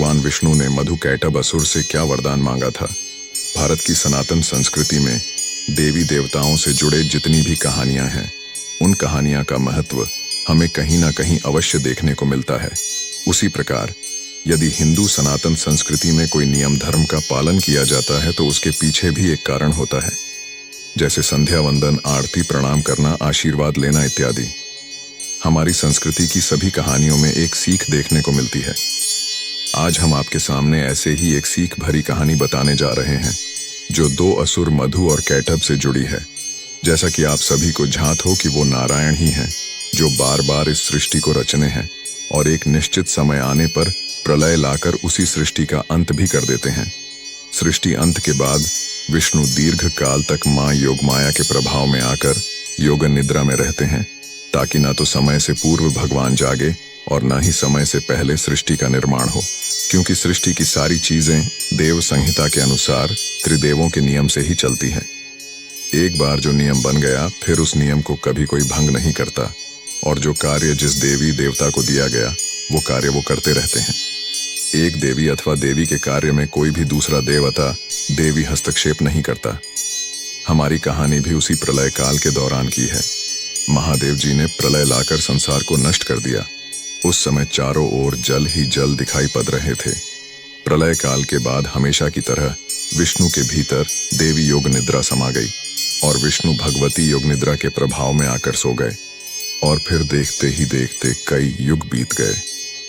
भगवान विष्णु ने मधु कैटभ असुर से क्या वरदान मांगा था। भारत की सनातन संस्कृति में देवी देवताओं से जुड़े जितनी भी कहानियां हैं, उन कहानियां का महत्व हमें कहीं ना कहीं अवश्य देखने को मिलता है। उसी प्रकार यदि हिंदू सनातन संस्कृति में कोई नियम धर्म का पालन किया जाता है तो उसके पीछे भी एक कारण होता है, जैसे संध्या वंदन, आरती, प्रणाम करना, आशीर्वाद लेना इत्यादि। हमारी संस्कृति की सभी कहानियों में एक सीख देखने को मिलती है। आज हम आपके सामने ऐसे ही एक सीख भरी कहानी बताने जा रहे हैं, जो दो असुर मधु और कैटभ से जुड़ी है। जैसा कि आप सभी को झांत हो कि वो नारायण ही हैं, जो बार बार इस सृष्टि को रचने हैं और एक निश्चित समय आने पर प्रलय लाकर उसी सृष्टि का अंत भी कर देते हैं। सृष्टि अंत के बाद विष्णु दीर्घ काल तक मां योगमाया के प्रभाव में आकर योग निद्रा में रहते हैं, ताकि ना तो समय से पूर्व भगवान जागे और ना ही समय से पहले सृष्टि का निर्माण हो, क्योंकि सृष्टि की सारी चीजें देव संहिता के अनुसार त्रिदेवों के नियम से ही चलती हैं। एक बार जो नियम बन गया, फिर उस नियम को कभी कोई भंग नहीं करता, और जो कार्य जिस देवी देवता को दिया गया वो कार्य वो करते रहते हैं। एक देवी अथवा देवी के कार्य में कोई भी दूसरा देवता देवी हस्तक्षेप नहीं करता। हमारी कहानी भी उसी प्रलय काल के दौरान की है। महादेव जी ने प्रलय लाकर संसार को नष्ट कर दिया। उस समय चारों ओर जल ही जल दिखाई पड़ रहे थे। प्रलय काल के बाद हमेशा की तरह विष्णु के भीतर देवी योग निद्रा समा गई और विष्णु भगवती योग निद्रा के प्रभाव में आकर सो गए। और फिर देखते ही देखते कई युग बीत गए।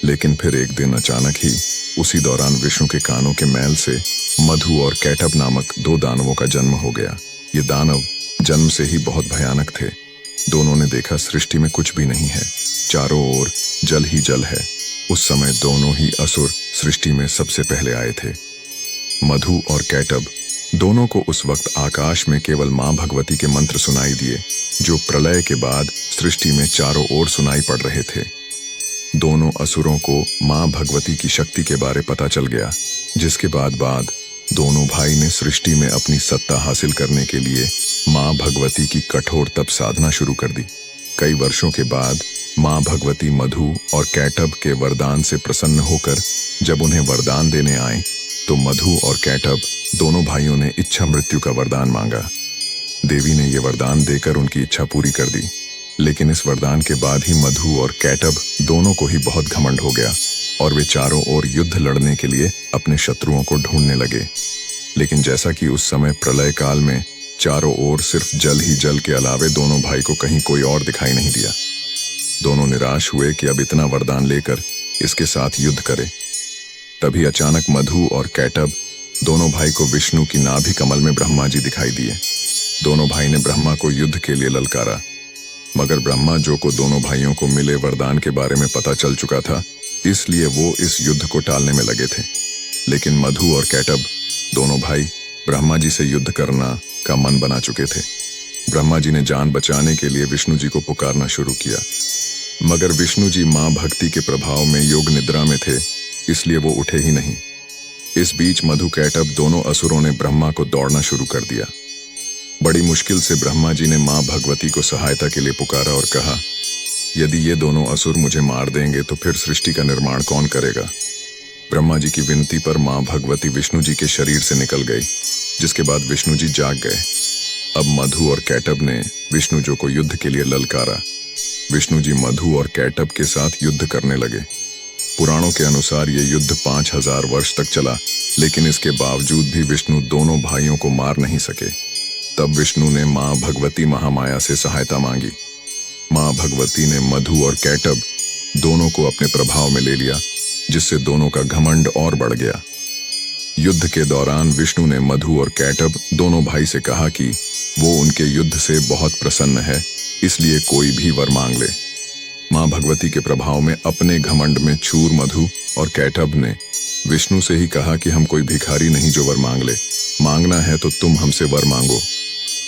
लेकिन फिर एक दिन अचानक ही उसी दौरान विष्णु के कानों के मैल से मधु और कैटभ नामक दो दानवों का जन्म हो गया। ये दानव जन्म से ही बहुत भयानक थे। दोनों ने देखा सृष्टि में कुछ भी नहीं है, चारों ओर जल ही जल है। उस समय दोनों ही असुर सृष्टि में सबसे पहले आए थे। मधु और कैटभ दोनों को उस वक्त आकाश में केवल मां भगवती के मंत्र सुनाई दिए, जो प्रलय के बाद सृष्टि में चारों ओर सुनाई पड़ रहे थे। दोनों असुरों को मां भगवती की शक्ति के बारे पता चल गया, जिसके बाद दोनों भाई ने सृष्टि में अपनी सत्ता हासिल करने के लिए मां भगवती की कठोर तप साधना शुरू कर दी। कई वर्षों के बाद मां भगवती मधु और कैटभ के वरदान से प्रसन्न होकर जब उन्हें वरदान देने आए, तो मधु और कैटभ दोनों भाइयों ने इच्छा मृत्यु का वरदान मांगा। देवी ने यह वरदान देकर उनकी इच्छा पूरी कर दी। लेकिन इस वरदान के बाद ही मधु और कैटभ दोनों को ही बहुत घमंड हो गया और वे चारों ओर युद्ध लड़ने के लिए अपने शत्रुओं को ढूंढने लगे। लेकिन जैसा कि उस समय प्रलय काल में चारों ओर सिर्फ जल ही जल के अलावे दोनों भाई को कहीं कोई और दिखाई नहीं दिया। दोनों निराश हुए कि अब इतना वरदान लेकर इसके साथ युद्ध करें। तभी अचानक मधु और कैटभ दोनों भाई को विष्णु की नाभि कमल में ब्रह्मा जी दिखाई दिए। दोनों भाई ने ब्रह्मा को युद्ध के लिए ललकारा, मगर ब्रह्मा जो को दोनों भाइयों को मिले वरदान के बारे में पता चल चुका था, इसलिए वो इस युद्ध को टालने में लगे थे। लेकिन मधु और कैटभ दोनों भाई ब्रह्मा जी से युद्ध करना का मन बना चुके थे। ब्रह्मा जी ने जान बचाने के लिए विष्णु जी को पुकारना शुरू किया, मगर विष्णु जी मां भक्ति के प्रभाव में योग निद्रा में थे, इसलिए वो उठे ही नहीं। इस बीच मधु कैटभ दोनों असुरों ने ब्रह्मा को दौड़ना शुरू कर दिया। बड़ी मुश्किल से ब्रह्मा जी ने मां भगवती को सहायता के लिए पुकारा और कहा, यदि ये दोनों असुर मुझे मार देंगे तो फिर सृष्टि का निर्माण कौन करेगा। ब्रह्मा जी की विनती पर मां भगवती विष्णु जी के शरीर से निकल गई, जिसके बाद विष्णु जी जाग गए। अब मधु और कैटभ ने विष्णु जी को युद्ध के लिए ललकारा। विष्णु जी मधु और कैटभ के साथ युद्ध करने लगे। पुराणों के अनुसार ये युद्ध 5000 वर्ष तक चला, लेकिन इसके बावजूद भी विष्णु दोनों भाइयों को मार नहीं सके। तब विष्णु ने मां भगवती महामाया से सहायता मांगी। मां भगवती ने मधु और कैटभ दोनों को अपने प्रभाव में ले लिया, जिससे दोनों का घमंड और बढ़ गया। युद्ध के दौरान विष्णु ने मधु और कैटभ दोनों भाई से कहा कि वो उनके युद्ध से बहुत प्रसन्न है, इसलिए कोई भी वर मांग ले। मां भगवती के प्रभाव में अपने घमंड में चूर मधु और कैटभ ने विष्णु से ही कहा कि हम कोई भिखारी नहीं जो वर मांग ले, मांगना है तो तुम हमसे वर मांगो,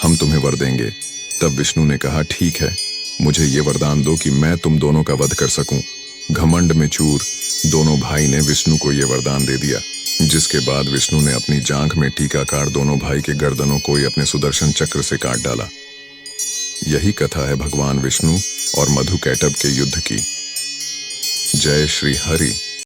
हम तुम्हें वर देंगे। तब विष्णु ने कहा, ठीक है, मुझे ये वरदान दो कि मैं तुम दोनों का वध कर सकूं। घमंड में चूर दोनों भाई ने विष्णु को ये वरदान दे दिया, जिसके बाद विष्णु ने अपनी जांघ में टीकाकार दोनों भाई के गर्दनों को ही अपने सुदर्शन चक्र से काट डाला। यही कथा है भगवान विष्णु और मधु कैटभ के युद्ध की। जय श्री हरि।